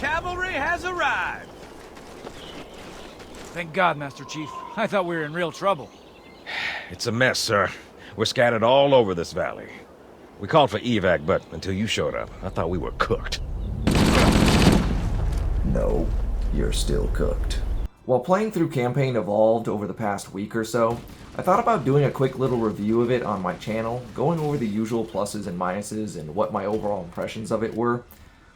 cavalry has arrived! Thank God, Master Chief. I thought we were in real trouble. It's a mess, sir. We're scattered all over this valley. We called for evac, but until you showed up, I thought we were cooked. No, you're still cooked. While playing through Campaign Evolved over the past week or so, I thought about doing a quick little review of it on my channel, going over the usual pluses and minuses and what my overall impressions of it were.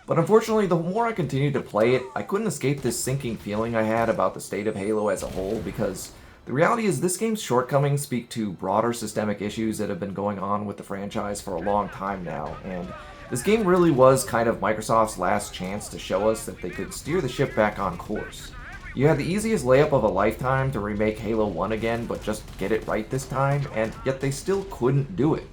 But unfortunately, the more I continued to play it, I couldn't escape this sinking feeling I had about the state of Halo as a whole, because the reality is this game's shortcomings speak to broader systemic issues that have been going on with the franchise for a long time now, and this game really was kind of Microsoft's last chance to show us that they could steer the ship back on course. You had the easiest layup of a lifetime to remake Halo 1 again, but just get it right this time, and yet they still couldn't do it.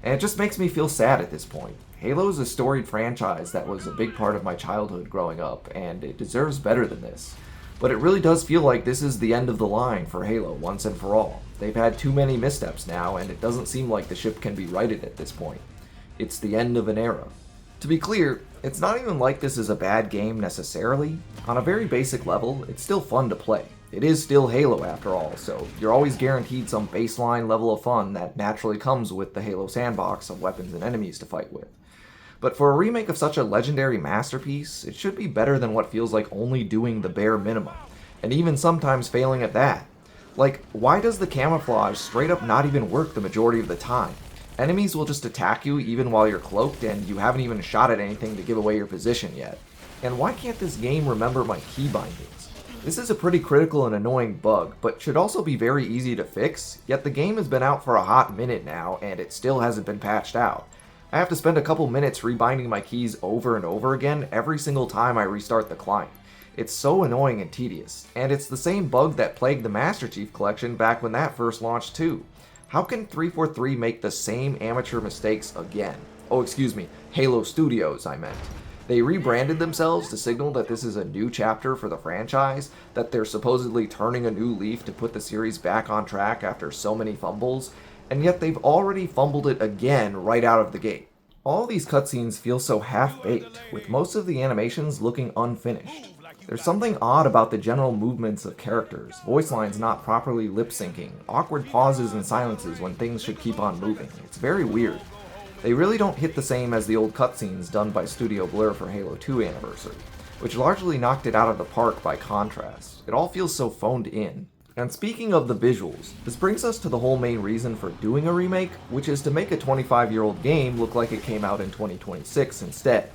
And it just makes me feel sad at this point. Halo is a storied franchise that was a big part of my childhood growing up, and it deserves better than this. But it really does feel like this is the end of the line for Halo once and for all. They've had too many missteps now, and it doesn't seem like the ship can be righted at this point. It's the end of an era. To be clear, it's not even like this is a bad game necessarily. On a very basic level, it's still fun to play. It is still Halo after all, so you're always guaranteed some baseline level of fun that naturally comes with the Halo sandbox of weapons and enemies to fight with. But for a remake of such a legendary masterpiece, it should be better than what feels like only doing the bare minimum, and even sometimes failing at that. Like, why does the camouflage straight up not even work the majority of the time? Enemies will just attack you even while you're cloaked, and you haven't even shot at anything to give away your position yet. And why can't this game remember my key bindings? This is a pretty critical and annoying bug, but should also be very easy to fix, yet the game has been out for a hot minute now, and it still hasn't been patched out. I have to spend a couple minutes rebinding my keys over and over again every single time I restart the client. It's so annoying and tedious, and it's the same bug that plagued the Master Chief Collection back when that first launched too. How can 343 make the same amateur mistakes again? Oh, excuse me, Halo Studios, I meant. They rebranded themselves to signal that this is a new chapter for the franchise, that they're supposedly turning a new leaf to put the series back on track after so many fumbles, and yet they've already fumbled it again right out of the gate. All these cutscenes feel so half-baked, with most of the animations looking unfinished. There's something odd about the general movements of characters, voice lines not properly lip-syncing, awkward pauses and silences when things should keep on moving. It's very weird. They really don't hit the same as the old cutscenes done by Studio Blur for Halo 2 Anniversary, which largely knocked it out of the park by contrast. It all feels so phoned in. And speaking of the visuals, this brings us to the whole main reason for doing a remake, which is to make a 25-year-old game look like it came out in 2026 instead.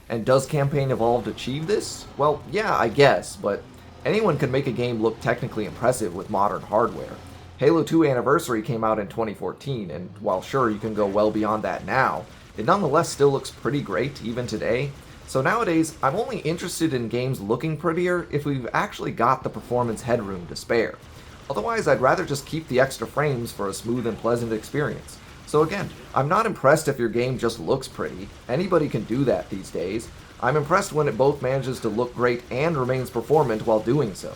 And does Campaign Evolved achieve this? Well, yeah, I guess, but anyone can make a game look technically impressive with modern hardware. Halo 2 Anniversary came out in 2014, and while sure you can go well beyond that now, it nonetheless still looks pretty great even today. So nowadays, I'm only interested in games looking prettier if we've actually got the performance headroom to spare. Otherwise, I'd rather just keep the extra frames for a smooth and pleasant experience. So again, I'm not impressed if your game just looks pretty. Anybody can do that these days. I'm impressed when it both manages to look great and remains performant while doing so.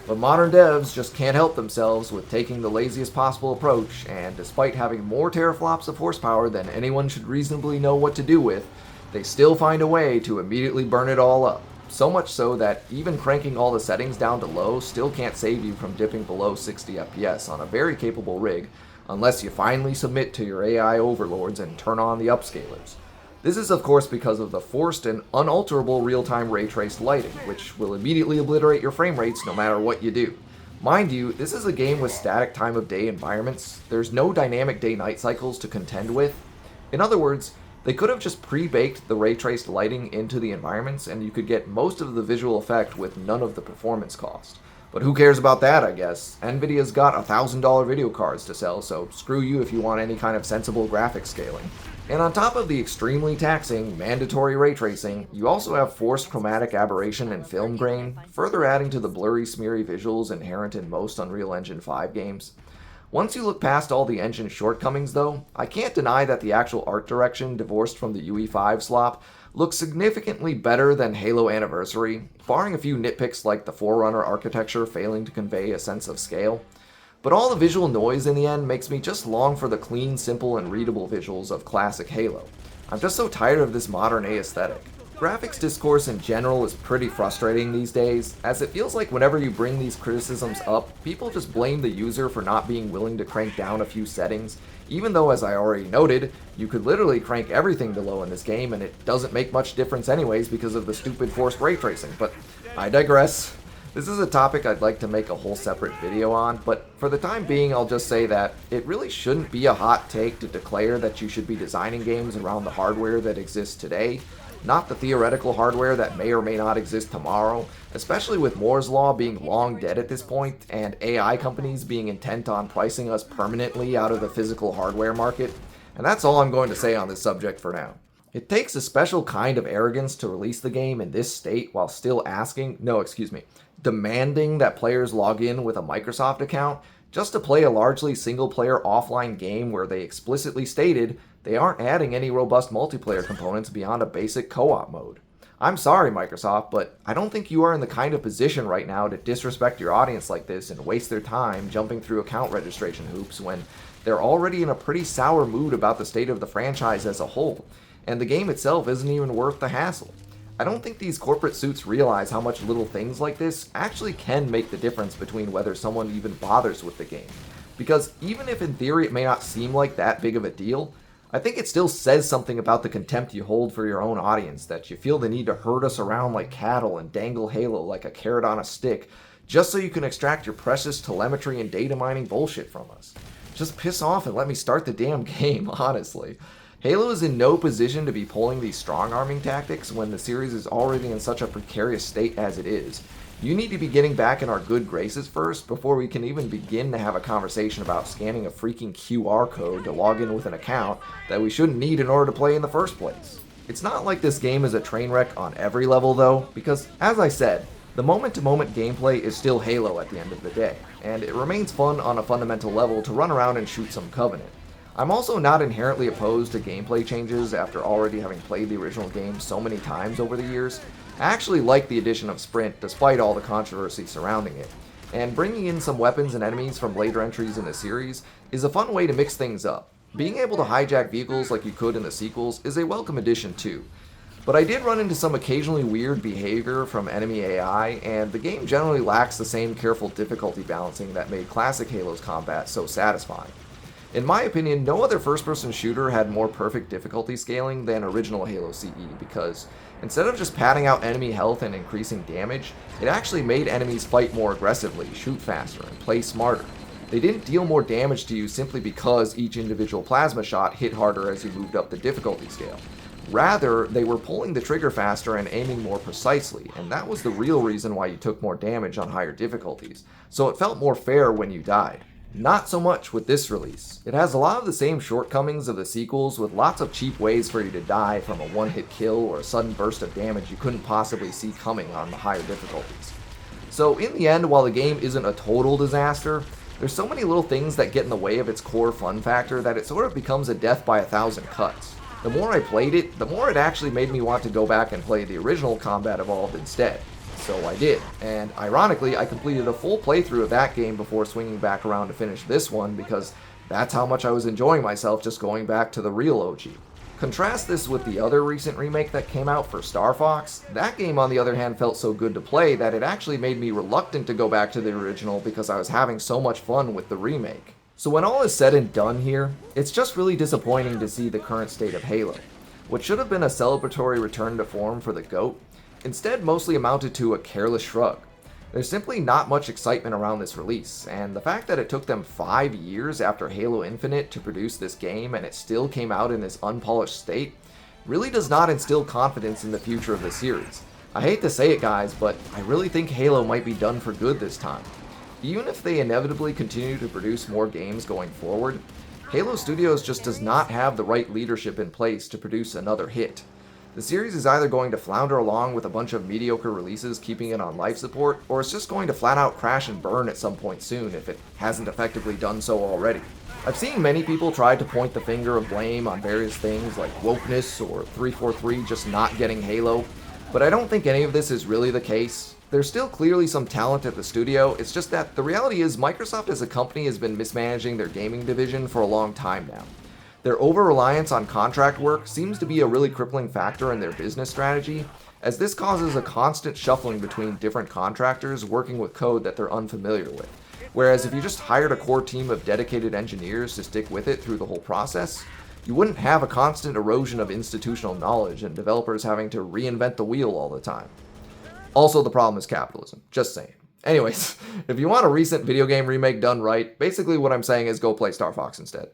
But modern devs just can't help themselves with taking the laziest possible approach, and despite having more teraflops of horsepower than anyone should reasonably know what to do with, they still find a way to immediately burn it all up. So much so that even cranking all the settings down to low still can't save you from dipping below 60 FPS on a very capable rig, unless you finally submit to your AI overlords and turn on the upscalers. This is of course because of the forced and unalterable real-time ray-traced lighting, which will immediately obliterate your frame rates no matter what you do. Mind you, this is a game with static time of day environments. There's no dynamic day-night cycles to contend with. In other words, they could have just pre-baked the ray-traced lighting into the environments and you could get most of the visual effect with none of the performance cost. But who cares about that, I guess? Nvidia's got $1,000 video cards to sell, so screw you if you want any kind of sensible graphics scaling. And on top of the extremely taxing, mandatory ray tracing, you also have forced chromatic aberration and film grain, further adding to the blurry, smeary visuals inherent in most Unreal Engine 5 games. Once you look past all the engine's shortcomings though, I can't deny that the actual art direction divorced from the UE5 slop looks significantly better than Halo Anniversary, barring a few nitpicks like the Forerunner architecture failing to convey a sense of scale. But all the visual noise in the end makes me just long for the clean, simple, and readable visuals of classic Halo. I'm just so tired of this modern A aesthetic. Graphics discourse in general is pretty frustrating these days, as it feels like whenever you bring these criticisms up, people just blame the user for not being willing to crank down a few settings, even though, as I already noted, you could literally crank everything to low in this game and it doesn't make much difference anyways because of the stupid forced ray tracing, but I digress. This is a topic I'd like to make a whole separate video on, but for the time being I'll just say that it really shouldn't be a hot take to declare that you should be designing games around the hardware that exists today, not the theoretical hardware that may or may not exist tomorrow, especially with Moore's Law being long dead at this point and AI companies being intent on pricing us permanently out of the physical hardware market. And that's all I'm going to say on this subject for now. It takes a special kind of arrogance to release the game in this state while still demanding that players log in with a Microsoft account just to play a largely single-player offline game where they explicitly stated they aren't adding any robust multiplayer components beyond a basic co-op mode. I'm sorry, Microsoft, but I don't think you are in the kind of position right now to disrespect your audience like this and waste their time jumping through account registration hoops when they're already in a pretty sour mood about the state of the franchise as a whole, and the game itself isn't even worth the hassle. I don't think these corporate suits realize how much little things like this actually can make the difference between whether someone even bothers with the game. Because even if in theory it may not seem like that big of a deal, I think it still says something about the contempt you hold for your own audience that you feel the need to herd us around like cattle and dangle Halo like a carrot on a stick just so you can extract your precious telemetry and data mining bullshit from us. Just piss off and let me start the damn game, honestly. Halo is in no position to be pulling these strong-arming tactics when the series is already in such a precarious state as it is. You need to be getting back in our good graces first before we can even begin to have a conversation about scanning a freaking QR code to log in with an account that we shouldn't need in order to play in the first place. It's not like this game is a train wreck on every level though, because as I said, the moment-to-moment gameplay is still Halo at the end of the day, and it remains fun on a fundamental level to run around and shoot some Covenant. I'm also not inherently opposed to gameplay changes after already having played the original game so many times over the years. I actually like the addition of Sprint despite all the controversy surrounding it, and bringing in some weapons and enemies from later entries in the series is a fun way to mix things up. Being able to hijack vehicles like you could in the sequels is a welcome addition too. But I did run into some occasionally weird behavior from enemy AI, and the game generally lacks the same careful difficulty balancing that made classic Halo's combat so satisfying. In my opinion, no other first-person shooter had more perfect difficulty scaling than original Halo CE because instead of just padding out enemy health and increasing damage, it actually made enemies fight more aggressively, shoot faster, and play smarter. They didn't deal more damage to you simply because each individual plasma shot hit harder as you moved up the difficulty scale. Rather, they were pulling the trigger faster and aiming more precisely, and that was the real reason why you took more damage on higher difficulties, so it felt more fair when you died. Not so much with this release. It has a lot of the same shortcomings of the sequels with lots of cheap ways for you to die from a one-hit kill or a sudden burst of damage you couldn't possibly see coming on the higher difficulties. So in the end, while the game isn't a total disaster, there's so many little things that get in the way of its core fun factor that it sort of becomes a death by 1,000 cuts. The more I played it, the more it actually made me want to go back and play the original Combat Evolved instead. So I did, and ironically I completed a full playthrough of that game before swinging back around to finish this one because that's how much I was enjoying myself just going back to the real OG. Contrast this with the other recent remake that came out for Star Fox. That game on the other hand felt so good to play that it actually made me reluctant to go back to the original because I was having so much fun with the remake. So when all is said and done here, it's just really disappointing to see the current state of Halo. What should have been a celebratory return to form for the GOAT instead mostly amounted to a careless shrug. There's simply not much excitement around this release, and the fact that it took them 5 years after Halo Infinite to produce this game and it still came out in this unpolished state really does not instill confidence in the future of the series. I hate to say it guys, but I really think Halo might be done for good this time. Even if they inevitably continue to produce more games going forward, Halo Studios just does not have the right leadership in place to produce another hit. The series is either going to flounder along with a bunch of mediocre releases keeping it on life support, or it's just going to flat out crash and burn at some point soon if it hasn't effectively done so already. I've seen many people try to point the finger of blame on various things like wokeness or 343 just not getting Halo, but I don't think any of this is really the case. There's still clearly some talent at the studio, it's just that the reality is Microsoft as a company has been mismanaging their gaming division for a long time now. Their over-reliance on contract work seems to be a really crippling factor in their business strategy, as this causes a constant shuffling between different contractors working with code that they're unfamiliar with. Whereas if you just hired a core team of dedicated engineers to stick with it through the whole process, you wouldn't have a constant erosion of institutional knowledge and developers having to reinvent the wheel all the time. Also, the problem is capitalism. Just saying. Anyways, if you want a recent video game remake done right, basically what I'm saying is go play Star Fox instead.